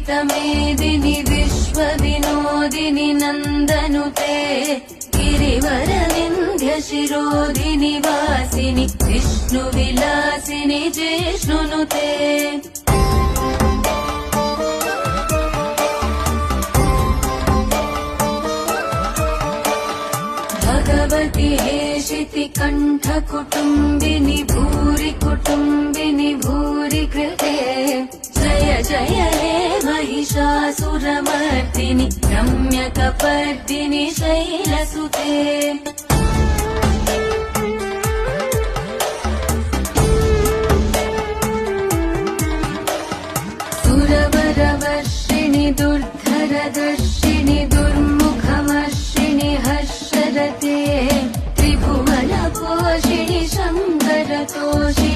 विश्वमेदिनि विश्वविनोदिनि नन्दनुते गिरिवरविन्ध्यशिरोदिनि वासिनि विष्णुविलासिनि जिष्णुनुते भगवति हेशिति कण्ठकुटुम्बिनि भूरि कुटुम्बिनि भूरि कृते जय जय हे महिषासुरमर्दिनि रम्यकपर्दिनि शैलसुते सुरवरवर्षिणि दुर्धरदर्शिनि दुर्मुखमर्षिणि हर्षरते त्रिभुवनपोषिणि शङ्करतोषिणि